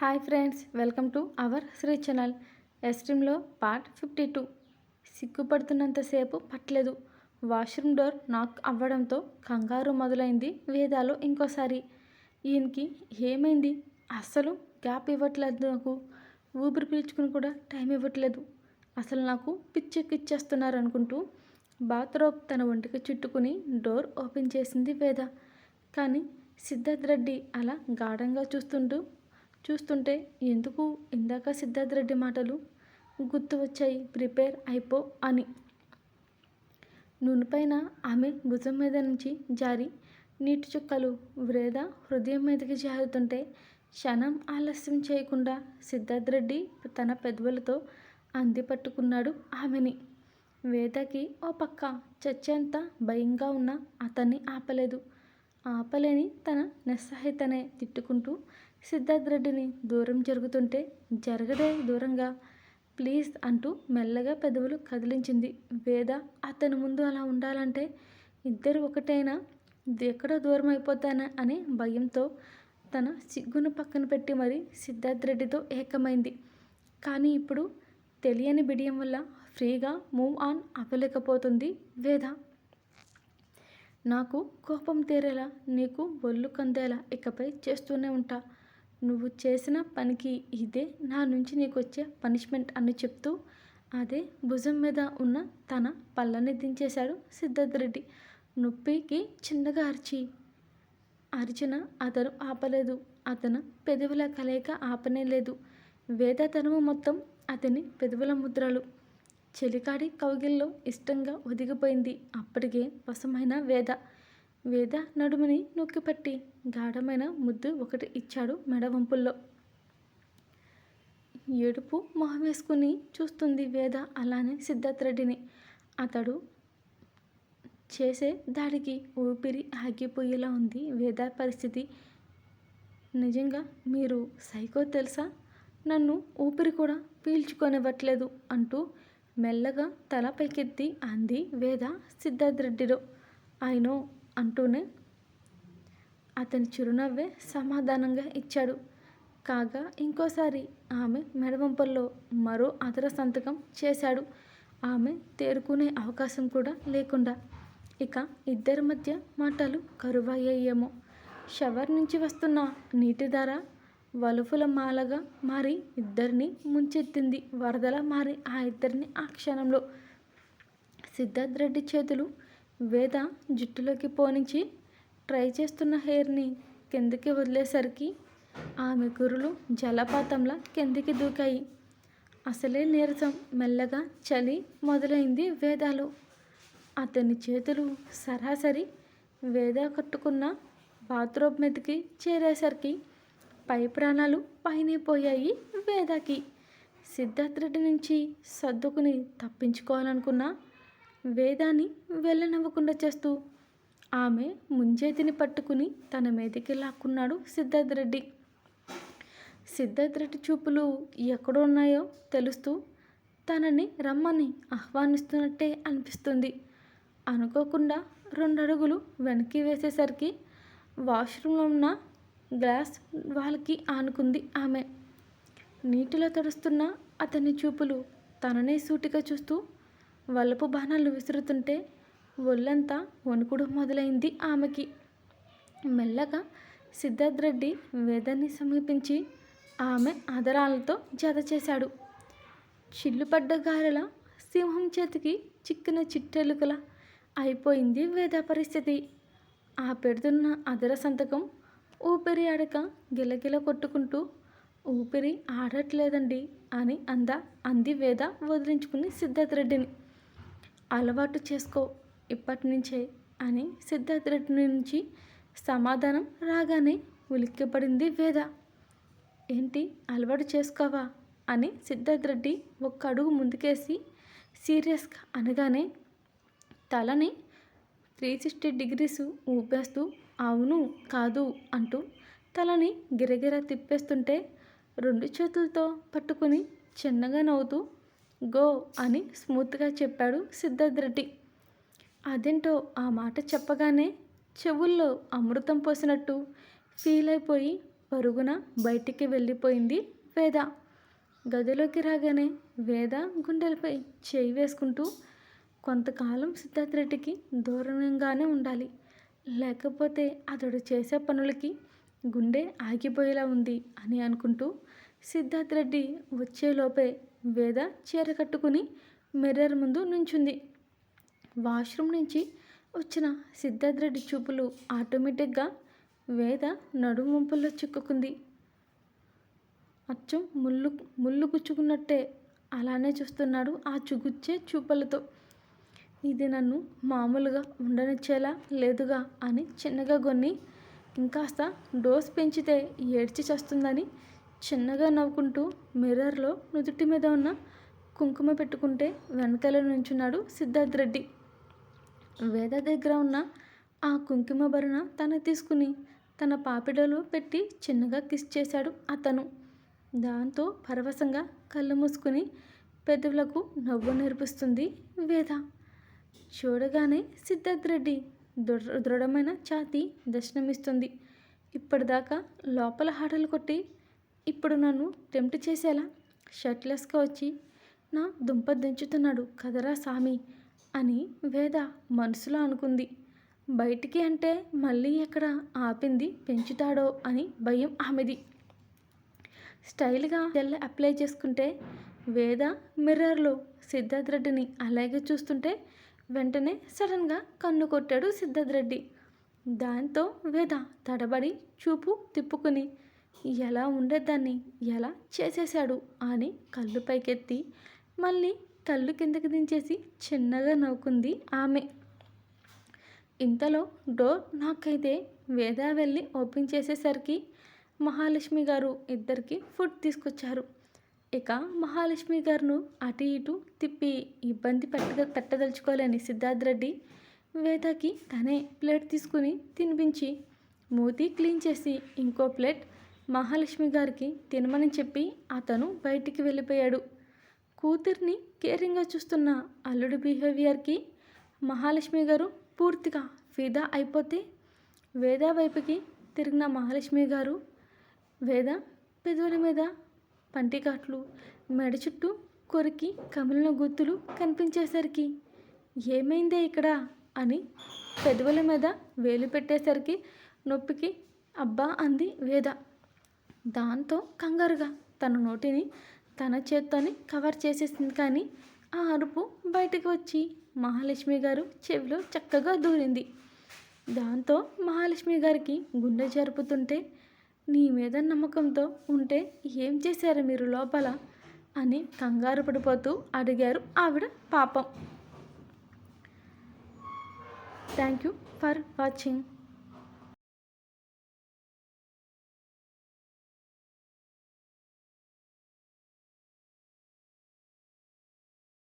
Hi friends, welcome to our Sri channel. ఎస్ట్రీమ్లో part 52. సిగ్గుపడుతున్నంతసేపు పట్టలేదు. వాష్రూమ్ డోర్ నాక్ అవ్వడంతో కంగారు మొదలైంది వేదాలో ఇంకోసారి. ఈయనకి ఏమైంది? అస్సలు గ్యాప్ ఇవ్వట్లేదు. నాకు ఊపిరి పీల్చుకుని కూడా టైం ఇవ్వట్లేదు. అసలు నాకు పిచ్చెక్కిచ్చేస్తున్నారు అనుకుంటూ బాత్రూమ్ తన ఒంటికి చుట్టుకుని డోర్ ఓపెన్ చేసింది వేద. కానీ సిద్ధార్థ్ రెడ్డి అలా గాఢంగా చూస్తుంటే ఎందుకు ఇందాక సిద్ధార్థ్ రెడ్డి మాటలు గుర్తు వచ్చాయి. ప్రిపేర్ అయిపో అని. నూనెపైన ఆమె భుజం మీద నుంచి జారి నీటి చుక్కలు వేద హృదయం మీదకి జారుతుంటే క్షణం ఆలస్యం చేయకుండా సిద్ధార్థ్ రెడ్డి తన పెదవులతో అంది పట్టుకున్నాడు ఆమెని. వేదకి ఓ పక్క చచ్చేంత భయంగా ఉన్న అతన్ని ఆపలేని తన నిస్సహాయతనే తిట్టుకుంటూ సిద్ధార్థ్ రెడ్డిని దూరం జరుగుతుంటే జరగడే దూరంగా ప్లీజ్ అంటూ మెల్లగా పెదవులు కదిలించింది వేద. అతని ముందు అలా ఉండాలంటే ఇద్దరు ఒకటైనా ఎక్కడో దూరం అయిపోతానా అనే భయంతో తన సిగ్గును పక్కన పెట్టి మరీ సిద్ధార్థ్ రెడ్డితో ఏకమైంది. కానీ ఇప్పుడు తెలియని బిడియం వల్ల ఫ్రీగా మూవ్ ఆన్ అవ్వలేకపోతుంది వేద. నాకు కోపం తీరేలా, నీకు ఒళ్ళు కందేలా ఇకపై చేస్తూనే ఉంటా. నువ్వు చేసిన పనికి ఇదే నా నుంచి నీకొచ్చే పనిష్మెంట్ అని చెప్తూ అదే భుజం మీద ఉన్న తన పళ్ళని దించేశాడు సిద్ధార్థ్ రెడ్డి. నొప్పికి చిన్నగా అరిచిన అతను ఆపలేదు. అతను పెదవుల కలయిక ఆపనే లేదు. వేద తనువు మొత్తం అతని పెదవుల ముద్రలు. చెలికాడి కౌగిల్లో ఇష్టంగా ఒదిగిపోయింది అప్పటికే వశమైన వేద నడుముని నొక్కిపట్టి గాఢమైన ముద్దు ఒకటి ఇచ్చాడు మెడవంపుల్లో. ఏడుపు మొహం వేసుకుని చూస్తుంది వేద అలానే సిద్ధార్థ్ రెడ్డిని. అతడు చేసే దాడికి ఊపిరి ఆగిపోయేలా ఉంది వేద పరిస్థితి. నిజంగా మీరు సైకో తెలుసా? నన్ను ఊపిరి కూడా పీల్చుకొనివ్వట్లేదు అంటూ మెల్లగా తల పైకెత్తి అంది వేద సిద్ధార్థ్ రెడ్డిలో. అయినో అంటూనే అతని చిరునవ్వే సమాధానంగా ఇచ్చాడు. కాగా ఇంకోసారి ఆమె మెడవంపల్లో మరో అదర సంతకం చేశాడు. ఆమె తేరుకునే అవకాశం కూడా లేకుండా. ఇక ఇద్దరి మధ్య మాటలు కరువయ్యేమో. షవర్ నుంచి వస్తున్న నీటిధార వలుపుల మాలగా మారి ఇద్దరిని ముంచెత్తింది. వరదలా మారి ఆ ఇద్దరిని ఆ క్షణంలో. సిద్ధార్థ్ రెడ్డి చేతులు వేద జుట్టులోకి పోనించి ట్రై చేస్తున్న హెయిర్ని కిందకి వదిలేసరికి ఆమె కురులు జలపాతంలా కిందికి దూకాయి. అసలే నీరసం, మెల్లగా చలి మొదలైంది వేదాలో. అతని చేతులు సరాసరి వేద కట్టుకున్న బాత్రూమ్ మీదకి చేరేసరికి పై ప్రాణాలు పైనే పోయాయి వేదకి. సిద్ధార్థ్ రెడ్డి నుంచి సర్దుకుని తప్పించుకోవాలనుకున్న వేదాన్ని వెళ్ళనివ్వకుండా చేస్తూ ఆమె ముంజేతిని పట్టుకుని తన మీదకి లాక్కున్నాడు సిద్ధార్థ్ రెడ్డి. సిద్ధార్థ్ రెడ్డి చూపులు ఎక్కడో ఉన్నాయో తెలుస్తూ తనని రమ్మని ఆహ్వానిస్తున్నట్టే అనిపిస్తుంది. అనుకోకుండా 2 అడుగులు వెనక్కి వేసేసరికి వాష్రూమ్లో ఉన్న గ్లాస్ వాల్కి ఆనుకుంది ఆమె. నీటిలో తడుస్తున్న అతని చూపులు తననే సూటిగా చూస్తూ వలపు బాణాలు విసురుతుంటే ఒళ్ళంతా వణుకుడు మొదలైంది ఆమెకి. మెల్లగా సిద్ధార్థ్ రెడ్డి వేదాన్ని సమీపించి ఆమె ఆదరాలతో జత చేశాడు. చిల్లుపడ్డ గారెల సింహం చేతికి చిక్కిన చిట్టెలుకల అయిపోయింది వేద పరిస్థితి. ఆ పెడుతున్న అదర సంతకం ఊపిరి ఆడక గిలగిల కొట్టుకుంటూ ఊపిరి ఆడట్లేదండి అని అంది వేద వదిలించుకుని సిద్ధార్థ్ రెడ్డిని. అలవాటు చేసుకో ఇప్పటినుంచే అని సిద్ధార్థ్ రెడ్డి నుంచి సమాధానం రాగానే ఉలిక్కిపడింది వేద. ఏంటి అలవాటు చేసుకోవా అని సిద్ధార్థ్ రెడ్డి 1 అడుగు ముందుకేసి సీరియస్గా అనగానే తలని 360 డిగ్రీస్ ఊపేస్తూ అవును కాదు అంటూ తలని గిరగిర తిప్పేస్తుంటే 2 చేతులతో పట్టుకుని చిన్నగా నవ్వుతూ గో అని స్మూత్గా చెప్పాడు సిద్ధార్థ్ రెడ్డి. అదేంటో ఆ మాట చెప్పగానే చెవుల్లో అమృతం పోసినట్టు ఫీల్ అయిపోయి పరుగున బయటికి వెళ్ళిపోయింది వేద. గదిలోకి రాగానే వేద గుండెలపై చేయి వేసుకుంటూ, కొంతకాలం సిద్ధార్థ్ రెడ్డికి దూరంగానే ఉండాలి, లేకపోతే అతడు చేసే పనులకి గుండె ఆగిపోయేలా ఉంది అని అనుకుంటూ సిద్ధార్థ్ రెడ్డి వచ్చేలోపే వేద చీర కట్టుకుని మిర్రర్ ముందు నుంచుంది. వాష్రూమ్ నుంచి వచ్చిన సిద్ధార్థ్ రెడ్డి చూపులు ఆటోమేటిక్గా వేద నడుము వంపుల్లో చిక్కుకుంది. అచ్చం ముళ్ళు గుచ్చుకున్నట్టే అలానే చూస్తున్నాడు ఆ చుగుచ్చే చూపులతో. ఇది నన్ను మామూలుగా ఉండనిచ్చేలా లేదుగా అని చిన్నగా గొన్ని, ఇంకాస్త డోస్ పెంచితే ఏడ్చి చేస్తుందని చిన్నగా నవ్వుకుంటూ మిర్రర్లో నుదుటి మీద ఉన్న కుంకుమ పెట్టుకుంటే వెనకాల నుంచున్నాడు సిద్ధార్థ్ రెడ్డి. వేద దగ్గర ఉన్న ఆ కుంకుమ భరణ తన తీసుకుని తన పాపిడలో పెట్టి చిన్నగా కిస్ చేశాడు అతను. దాంతో పరవశంగా కళ్ళు మూసుకుని పెదవులకు నవ్వు నేర్పిస్తుంది వేద. చూడగానే సిద్ధార్థ్ రెడ్డి దృఢమైన ఛాతీ దర్శనమిస్తుంది. ఇప్పటిదాకా లోపల హాటలు కొట్టి ఇప్పుడు నన్ను టెంప్ట్ చేసేలా షర్ట్లెస్గా వచ్చి నా దుంప దించుతున్నాడు కదరా సామి అని వేద మనసులో అనుకుంది. బయటికి అంటే మళ్ళీ ఎక్కడ ఆపింది పెంచుతాడో అని భయం ఆమెది. స్టైల్గా జెల్ అప్లై చేసుకుంటే వేద మిర్రర్లో సిద్ధార్థ్ రెడ్డిని అలాగే చూస్తుంటే వెంటనే సడన్గా కన్ను కొట్టాడు సిద్ధార్థ్ రెడ్డి. దాంతో వేద తడబడి చూపు తిప్పుకుని ఎలా ఉండేదాన్ని ఎలా చేసేశాడు అని కళ్ళు పైకెత్తి మళ్ళీ కళ్ళు కిందకి దించేసి చిన్నగా నవ్వుకుంది ఆమె. ఇంతలో డోర్ నాక్ అయితే వేద వెళ్ళి ఓపెన్ చేసేసరికి మహాలక్ష్మి గారు ఇద్దరికి ఫుడ్ తీసుకొచ్చారు. ఇక మహాలక్ష్మి గారును అటు ఇటు తిప్పి ఇబ్బంది పెట్టదలుచుకోలేని సిద్ధార్థ్ రెడ్డి వేదకి తనే ప్లేట్ తీసుకుని తినిపించి మూతి క్లీన్ చేసి ఇంకో ప్లేట్ మహాలక్ష్మి గారికి తినమని చెప్పి అతను బయటికి వెళ్ళిపోయాడు. కూతుర్ని కేరింగ్గా చూస్తున్న అల్లుడి బిహేవియర్కి మహాలక్ష్మి గారు పూర్తిగా ఫిదా అయిపోతే వేద వైపుకి తిరిగిన మహాలక్ష్మి గారు వేద పెదవుల మీద పంటిఘాట్లు, మెడ చుట్టూ కొరికి కమిలిన గుర్తులు కనిపించేసరికి ఏమైందే ఇక్కడ అని పెదవుల మీద వేలు పెట్టేసరికి నొప్పికి అబ్బా అంది వేద. దాంతో కంగారుగా తన నోటిని తన చేత్తోనే కవర్ చేసేసింది. కానీ ఆ అరుపు బయటకు వచ్చి మహాలక్ష్మి గారు చెవిలో చక్కగా దూరింది. దాంతో మహాలక్ష్మి గారికి గుండె జరుపుతుంటే, నీ మీద నమ్మకంతో ఉంటే ఏం చేశారు మీరు లోపల అని కంగారు పడిపోతూ అడిగారు ఆవిడ పాపం. Thank you for watching.